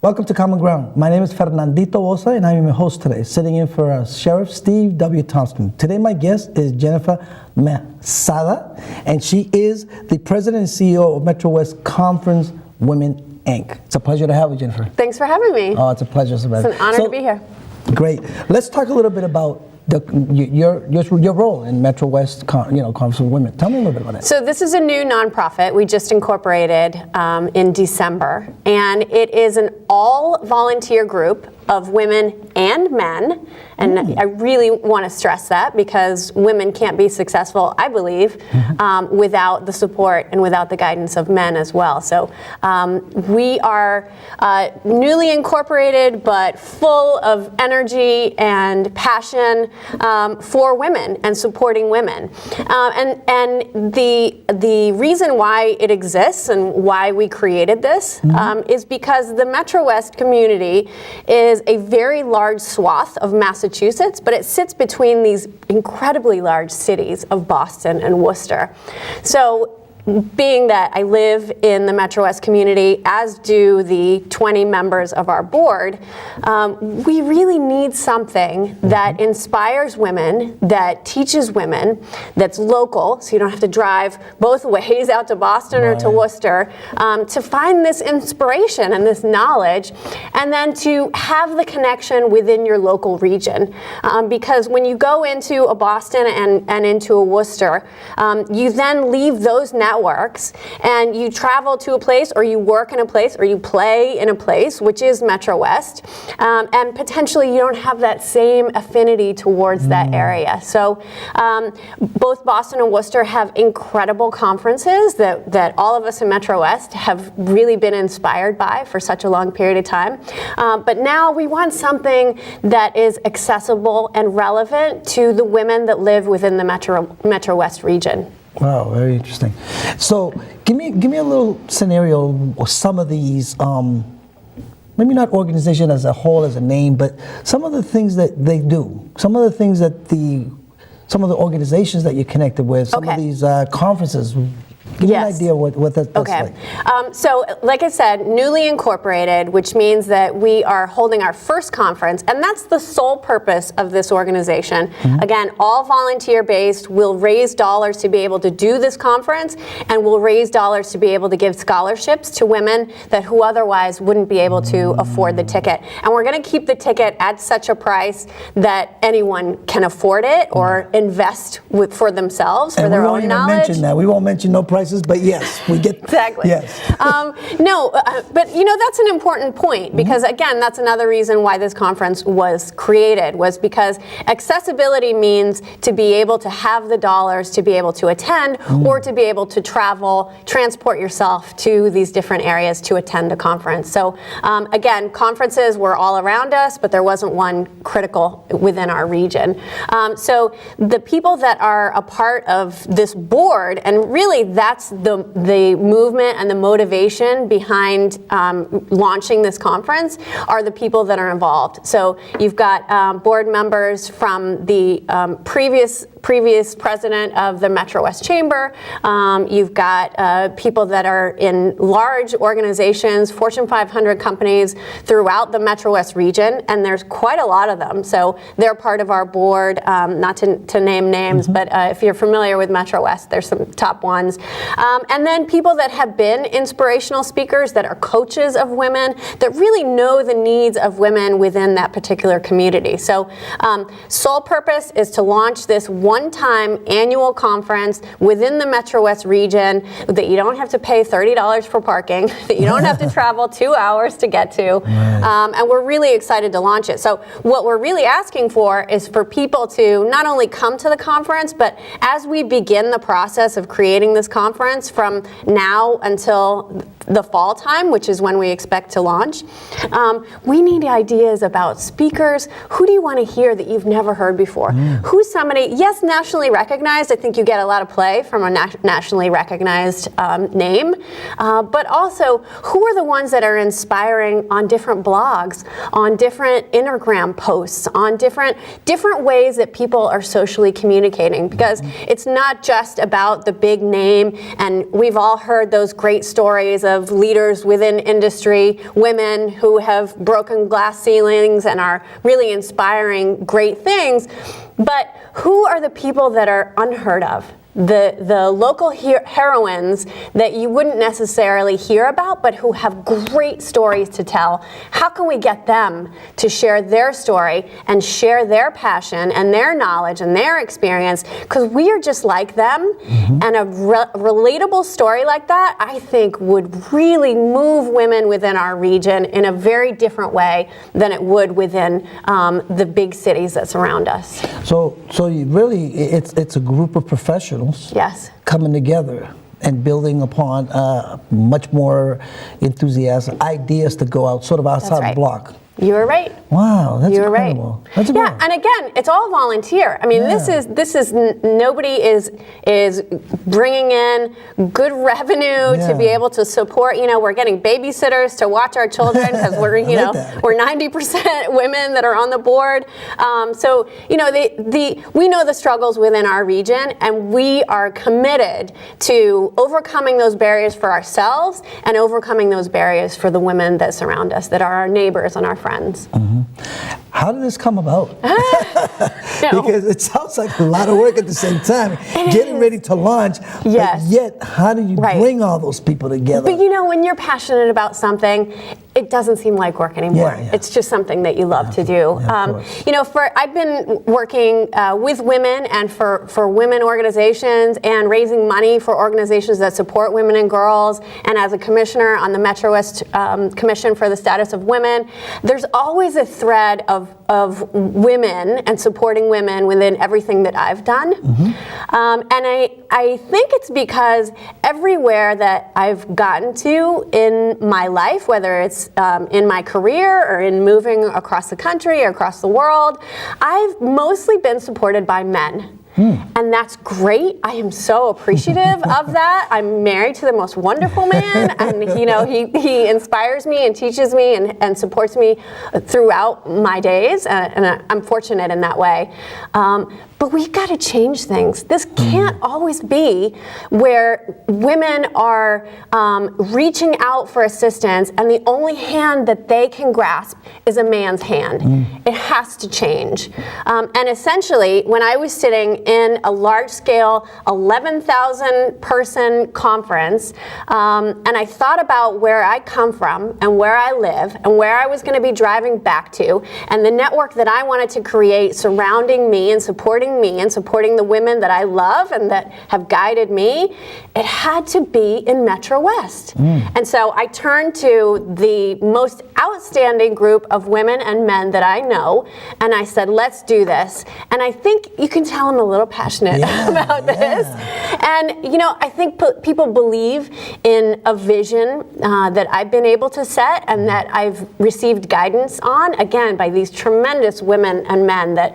Welcome to Common Ground. My name is Fernandito Osa, and I'm your host today, sitting in for Sheriff Steve W. Thompson. Today, my guest is Jennifer Maseda, and she is the president and CEO of MetroWest Conference Women, Inc. It's a pleasure to have you, Jennifer. Thanks for having me. Oh, it's a pleasure, Samantha. It's an honor to be here. Great. Let's talk a little bit about your role in MetroWest Conference of Women. Tell me a little bit about it. So this is a new nonprofit we just incorporated in December, and it is an all-volunteer group of women and men, and I really want to stress that because women can't be successful, I believe, without the support and without the guidance of men as well. So we are newly incorporated, but full of energy and passion for women and supporting women. And the reason why it exists and why we created this is because the MetroWest community is a very large swath of Massachusetts, but it sits between these incredibly large cities of Boston and Worcester. So being that I live in the MetroWest community, as do the 20 members of our board, we really need something that inspires women, that teaches women, that's local, so you don't have to drive both ways out to Boston or to Worcester, to find this inspiration and this knowledge, and then to have the connection within your local region. Because when you go into a Boston and into a Worcester, you then leave those networks and you travel to a place, or you work in a place, or you play in a place, which is MetroWest, and potentially you don't have that same affinity towards that area. So both Boston and Worcester have incredible conferences that all of us in MetroWest have really been inspired by for such a long period of time. But now we want something that is accessible and relevant to the women that live within the MetroWest region. Wow, very interesting. So give me a little scenario of some of these, maybe not organization as a whole, as a name, but some of the things that they do, some of the things that some of the organizations that you're connected with, some of these conferences. Give me an idea what that's like. So, like I said, newly incorporated, which means that we are holding our first conference, and that's the sole purpose of this organization. Again, all volunteer-based. We'll raise dollars to be able to do this conference, and we'll raise dollars to be able to give scholarships to women who otherwise wouldn't be able to afford the ticket. And we're going to keep the ticket at such a price that anyone can afford it or invest for themselves, for their own knowledge. We won't even mention that. We won't mention no prices, but yes, we get exactly. Yes. But that's an important point, because again, that's another reason why this conference was created, was because accessibility means to be able to have the dollars to be able to attend, or to be able to travel, transport yourself to these different areas to attend a conference. So again, conferences were all around us, but there wasn't one critical within our region. So the people that are a part of this board, and really that's the movement and the motivation behind launching this conference, are the people that are involved. So you've got board members from the previous president of the MetroWest Chamber. You've got people that are in large organizations, Fortune 500 companies throughout the MetroWest region, and there's quite a lot of them. So they're part of our board, not to name names, but if you're familiar with MetroWest, there's some top ones. And then people that have been inspirational speakers, that are coaches of women, that really know the needs of women within that particular community. So sole purpose is to launch this one-time annual conference within the MetroWest region that you don't have to pay $30 for parking, that you don't have to travel 2 hours to get to. And we're really excited to launch it. So what we're really asking for is for people to not only come to the conference, but as we begin the process of creating this conference from now until the fall time, which is when we expect to launch, we need ideas about speakers. Who do you want to hear that you've never heard before? Who's somebody, yes, nationally recognized. I think you get a lot of play from a nationally recognized name, but also who are the ones that are inspiring on different blogs, on different Instagram posts, on different ways that people are socially communicating, because it's not just about the big name, and we've all heard those great stories of leaders within industry, women who have broken glass ceilings and are really inspiring great things. But who are the people that are unheard of? The local heroines that you wouldn't necessarily hear about, but who have great stories to tell. How can we get them to share their story and share their passion and their knowledge and their experience? Because we are just like them, and a relatable story like that, I think, would really move women within our region in a very different way than it would within the big cities that surround us. So you really, it's a group of professionals. Yes. Coming together and building upon much more enthusiasm, ideas to go out, sort of outside the block. You were right. Wow, that's you were incredible. Right. That's yeah, and again, it's all volunteer. I mean, this is nobody is bringing in good revenue to be able to support. You know, we're getting babysitters to watch our children because we're we're 90% women that are on the board. So you know, we know the struggles within our region, and we are committed to overcoming those barriers for ourselves and overcoming those barriers for the women that surround us, that are our neighbors and our friends. How did this come about? Because it sounds like a lot of work at the same time, getting ready to launch. Yes. But yet, how do you bring all those people together? But you know, when you're passionate about something, it doesn't seem like work anymore. It's just something that you love to do. You know, I've been working with women and for women organizations and raising money for organizations that support women and girls. And as a commissioner on the MetroWest Commission for the Status of Women, there's always a thread of women and supporting women within everything that I've done. And I think it's because everywhere that I've gotten to in my life, whether it's in my career or in moving across the country or across the world, I've mostly been supported by men. And that's great. I am so appreciative of that. I'm married to the most wonderful man, and you know, he inspires me and teaches me and supports me throughout my days, and I'm fortunate in that way. But we've got to change things. This can't always be where women are reaching out for assistance and the only hand that they can grasp is a man's hand. It has to change. And essentially, when I was sitting in a large-scale 11,000 person conference, and I thought about where I come from and where I live and where I was going to be driving back to, and the network that I wanted to create surrounding me and supporting the women that I love and that have guided me, it had to be in MetroWest. And so I turned to the most outstanding group of women and men that I know, and I said, let's do this. And I think you can tell I'm a little passionate about this. And you know, I think people believe in a vision that I've been able to set and that I've received guidance on, again, by these tremendous women and men that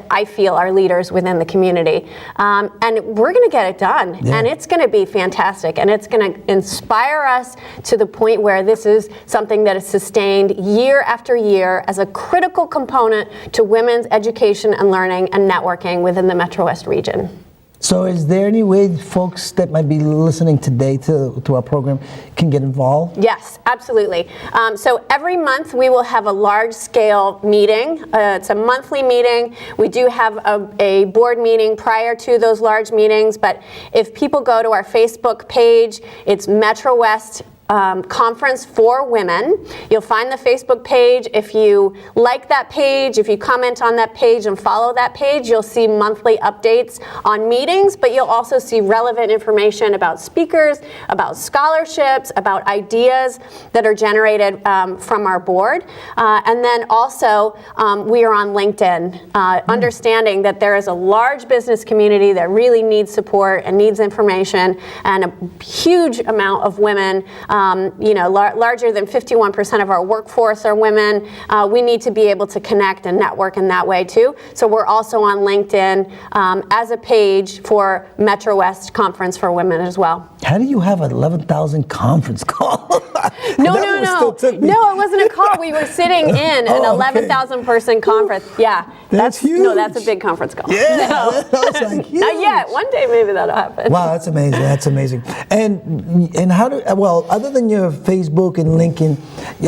I feel are leaders within the community. And we're going to get it done. And it's going to be fantastic. And it's going to inspire us to the point where this is something that is sustained year after year as a critical component to women's education and learning and networking within the MetroWest region. So is there any way folks that might be listening today to our program can get involved? Yes, absolutely. So every month we will have a large-scale meeting. It's a monthly meeting. We do have a board meeting prior to those large meetings, but if people go to our Facebook page, it's MetroWest Conference for Women. You'll find the Facebook page. If you like that page, if you comment on that page and follow that page, you'll see monthly updates on meetings, but you'll also see relevant information about speakers, about scholarships, about ideas that are generated from our board. And then also, we are on LinkedIn, understanding that there is a large business community that really needs support and needs information, and a huge amount of women. You know, larger than 51% of our workforce are women. We need to be able to connect and network in that way too. So we're also on LinkedIn as a page for MetroWest Conference for Women as well. How do you have an 11,000 conference call? No, That no, one no. still took me. No, it wasn't a call. We were sitting in an Oh, okay. 11,000 person conference. Yeah. That's huge. No, that's a big conference call. Yeah, No. that was like huge. Not yet. One day maybe that'll happen. Wow, that's amazing. That's amazing. And how do, well, other than your Facebook and LinkedIn,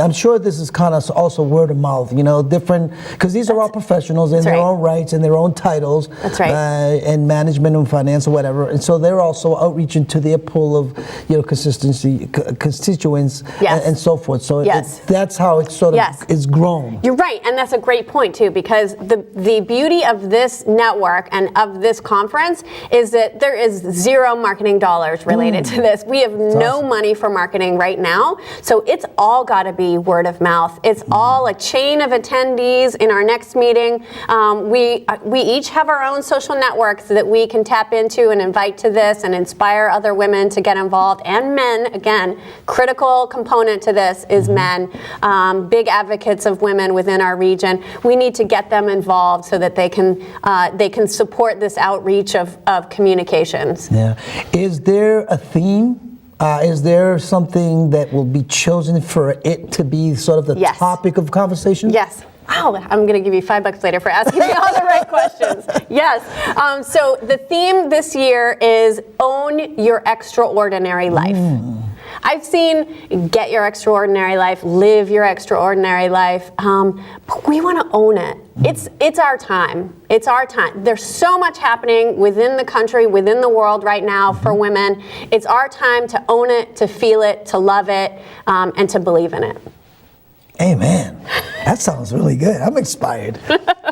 I'm sure this is kind of also word of mouth, you know, different, because these are all professionals in their right. own rights and their own titles. That's right. And management and finance or whatever. And so they're also outreaching to their pool of, you know, constituents Yes. and so forth. So Yes. that's how it sort of Yes. is grown. You're right, and that's a great point too, because the beauty of this network and of this conference is that there is zero marketing dollars related to this. We have no awesome. money for marketing right now, so it's all got to be word of mouth. It's all a chain of attendees. In our next meeting, we each have our own social networks that we can tap into and invite to this and inspire other women to get involved, and men. Again, critical component to this is men, big advocates of women within our region. We need to get them involved so that they can support this outreach of communications. Yeah. Is there a theme? Is there something that will be chosen for it to be sort of the Yes. topic of conversation? Yes. Wow, I'm going to give you $5 later for asking me all the right questions. Yes. So the theme this year is Own Your Extraordinary Life. I've seen get your extraordinary life, live your extraordinary life, but we want to own it. It's our time. It's our time. There's so much happening within the country, within the world right now for women. It's our time to own it, to feel it, to love it, and to believe in it. Amen. That sounds really good. I'm inspired.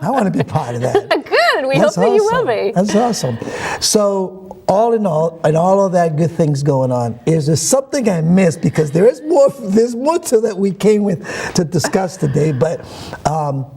I want to be part of that. Good. We That's hope that you will awesome. be. That's awesome. So, all in all, and all of that good things going on, is there something I missed? Because there's more to that we came with to discuss today. But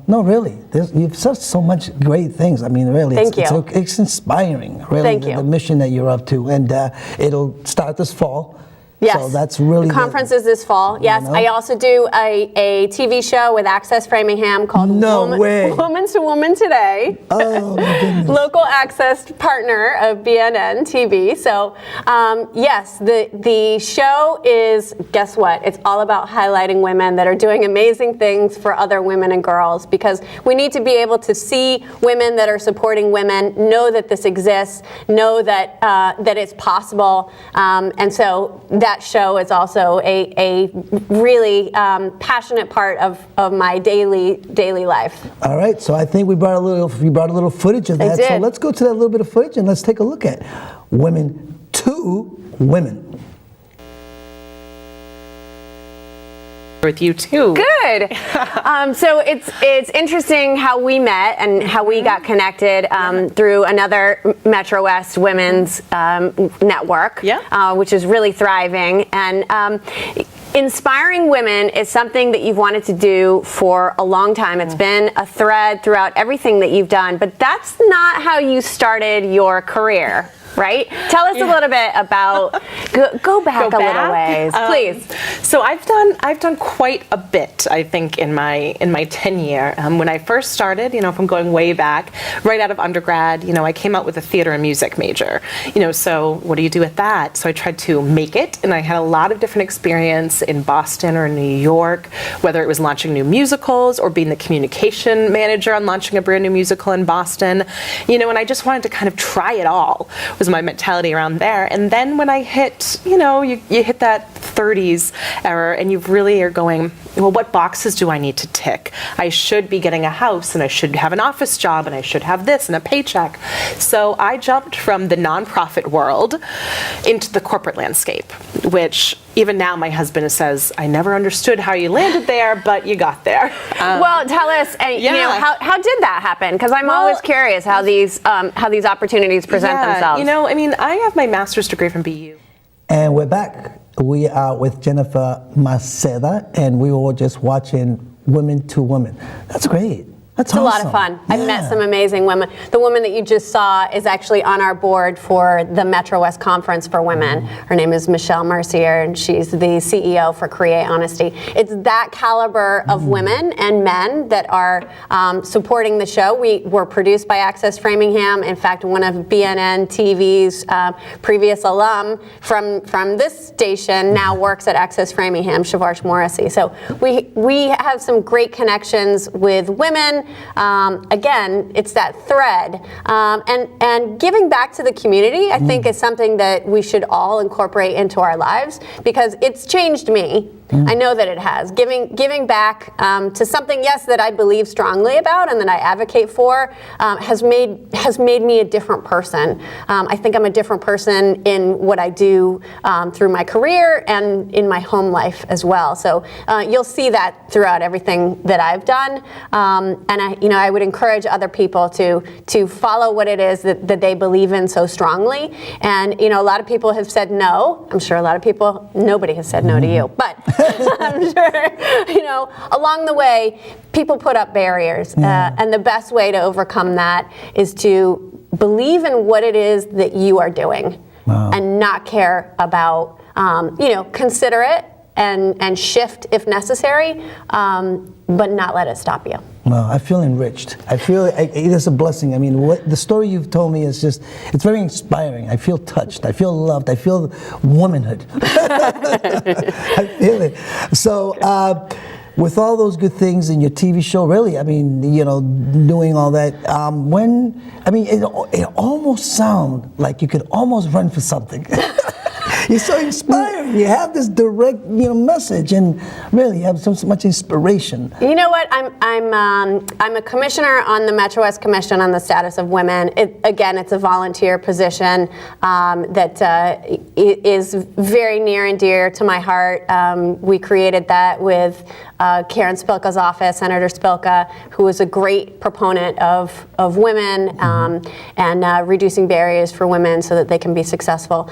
no, really, you've said so much great things. I mean, really, Thank you. It's inspiring. Really, Thank you. The mission that you're up to, and it'll start this fall. Yes. So that's really the conference is this fall. Yes. know? I also do a TV show with Access Framingham called way. Woman to Woman Today. Oh, my goodness. Local access partner of BNN TV. So yes, the show is, guess what? It's all about highlighting women that are doing amazing things for other women and girls, because we need to be able to see women that are supporting women, know that this exists, know that that it's possible, and so that show is also a really passionate part of my daily life. All right, so I think we brought a little footage of that. did. So let's go to that little bit of footage and let's take a look at Women to Women. With you too. Good. So it's interesting how we met and how we got connected through another MetroWest women's network, which is really thriving. And inspiring women is something that you've wanted to do for a long time. It's been a thread throughout everything that you've done, but that's not how you started your career. Right? Tell us a little bit about, go back a little ways, please. So I've done quite a bit, I think, in my tenure. When I first started, from going way back, right out of undergrad, I came out with a theater and music major. So what do you do with that? So I tried to make it, and I had a lot of different experience in Boston or New York, whether it was launching new musicals or being the communication manager on launching a brand new musical in Boston. And I just wanted to kind of try it all. Was my mentality around there. And then when I hit, you hit that 30s era and you really are going, well, what boxes do I need to tick? I should be getting a house and I should have an office job and I should have this and a paycheck. So I jumped from the nonprofit world into the corporate landscape, which even now my husband says, I never understood how you landed there, but you got there. Well, tell us, how did that happen? Because I'm always curious how these opportunities present themselves. I have my master's degree from BU. And we're back. We are with Jennifer Maseda, and we were just watching Women to Women. That's great. That's It's a lot of awesome. fun. I've met Yeah. some amazing women. The woman that you just saw is actually on our board for the MetroWest Conference for Women. Her name is Michelle Mercier, and she's the CEO for Create Honesty. It's that caliber of women and men that are supporting the show. We were produced by Access Framingham. In fact, one of BNN TV's previous alum from this station now works at Access Framingham, Shavarsh Morrissey. So we have some great connections with women. Again, it's that thread. And giving back to the community, I think, is something that we should all incorporate into our lives, because it's changed me. I know that it has. Giving back to something, yes, that I believe strongly about and that I advocate for, has made me a different person. I think I'm a different person in what I do through my career and in my home life as well. So you'll see that throughout everything that I've done. And I would encourage other people to follow what it is that they believe in so strongly. And a lot of people have said no. I'm sure a lot of people, nobody has said no to you, but I'm sure, along the way, people put up barriers. And the best way to overcome that is to believe in what it is that you are doing. Wow. And not care about, consider it and shift if necessary, but not let it stop you. Well, I feel enriched. I feel it is a blessing. I mean, the story you've told me is it's very inspiring. I feel touched. I feel loved. I feel womanhood. I feel it. So, with all those good things in your TV show, really, I mean, doing all that, it almost sounds like you could almost run for something. You're so inspiring. You have this direct, message, and really, you have so much inspiration. You know what? I'm a commissioner on the MetroWest Commission on the Status of Women. It's a volunteer position that is very near and dear to my heart. We created that with Karen Spilka's office, Senator Spilka, who is a great proponent of women and reducing barriers for women so that they can be successful.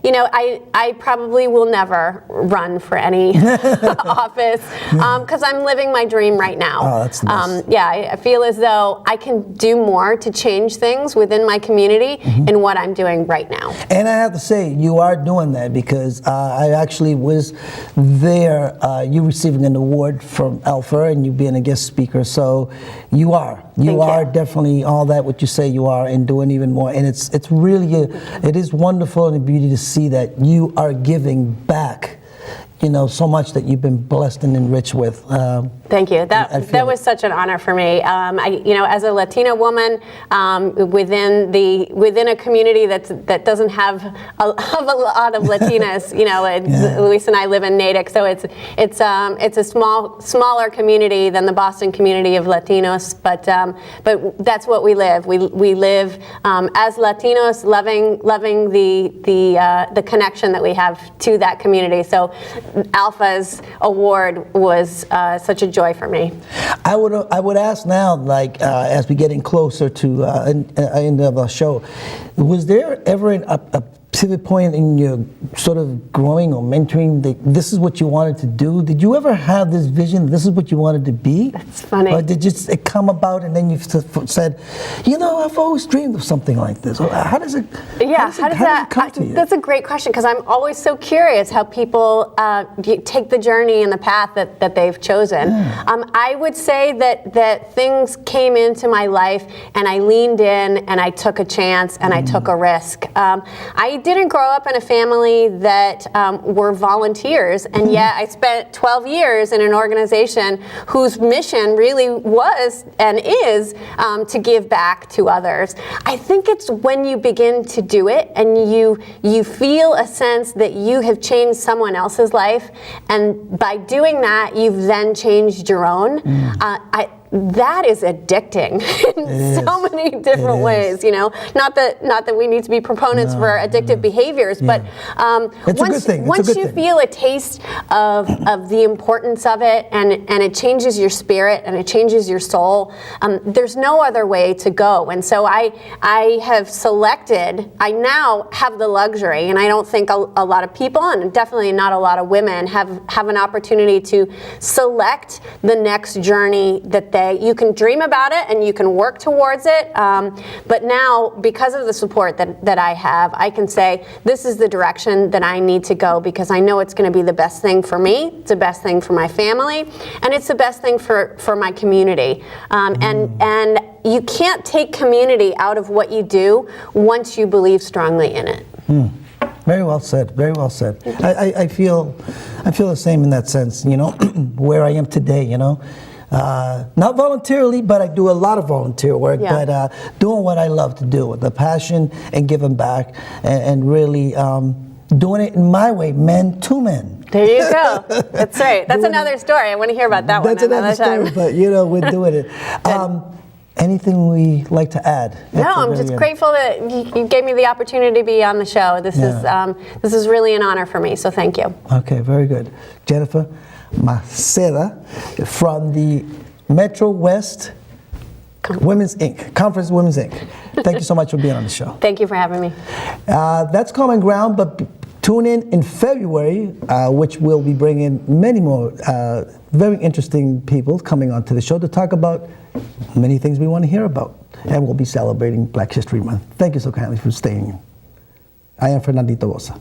I probably will never run for any office because I'm living my dream right now. Oh, that's nice. I feel as though I can do more to change things within my community in what I'm doing right now. And I have to say, you are doing that, because I actually was there, you receiving an award from Alpha and you being a guest speaker. So you are definitely all that what you say you are, and doing even more. And it's really, it is wonderful and a beauty to see that you are giving back, so much that you've been blessed and enriched with. Thank you. That was such an honor for me. As a Latina woman within a community that doesn't have a lot of Latinas, Luis and I live in Natick, so it's a smaller community than the Boston community of Latinos, but that's what we live. We live as Latinos, loving the connection that we have to that community. So Alpha's award was such a joy for me. I would ask now, as we're getting closer to end of our show, was there ever a pivot point in your sort of growing or mentoring that this is what you wanted to do? Did you ever have this vision, this is what you wanted to be? That's funny. Or did it come about and then you said, I've always dreamed of something like this? How does it come to you? That's a great question, because I'm always so curious how people take the journey and the path that they've chosen. Yeah. I would say that things came into my life and I leaned in and I took a chance and I took a risk. I didn't grow up in a family that were volunteers, and yet I spent 12 years in an organization whose mission really was and is to give back to others. I think it's when you begin to do it and you feel a sense that you have changed someone else's life, and by doing that, you've then changed your own. That is addicting in so many different ways, Not that we need to be proponents for addictive behaviors, but once you feel a taste of the importance of it, and it changes your spirit and it changes your soul, there's no other way to go. And so I now have the luxury, and I don't think a lot of people, and definitely not a lot of women, have an opportunity to select the next journey that say you can dream about it and you can work towards it, but now because of the support that I have, I can say this is the direction that I need to go because I know it's going to be the best thing for me, it's the best thing for my family, and it's the best thing for my community. And you can't take community out of what you do once you believe strongly in it. Very well said. Very well said. I feel the same in that sense. You know, where I am today. You know, not voluntarily, but I do a lot of volunteer work. Yeah. But doing what I love to do, with the passion and giving back, and really doing it in my way, men to men. There you go. That's right. That's another story. I want to hear about that one another time. Story, but you know, we're doing it. Anything we like to add? No, I'm just grateful that you gave me the opportunity to be on the show. This is really an honor for me, so thank you. Okay, very good. Jennifer Maseda from the MetroWest Women's Inc. Conference Women's Inc. Thank you so much for being on the show. Thank you for having me. That's Common Ground, but tune in February, which we'll be bringing many more very interesting people coming onto the show to talk about many things we want to hear about. And we'll be celebrating Black History Month. Thank you so kindly for staying. I am Fernandito Bosa.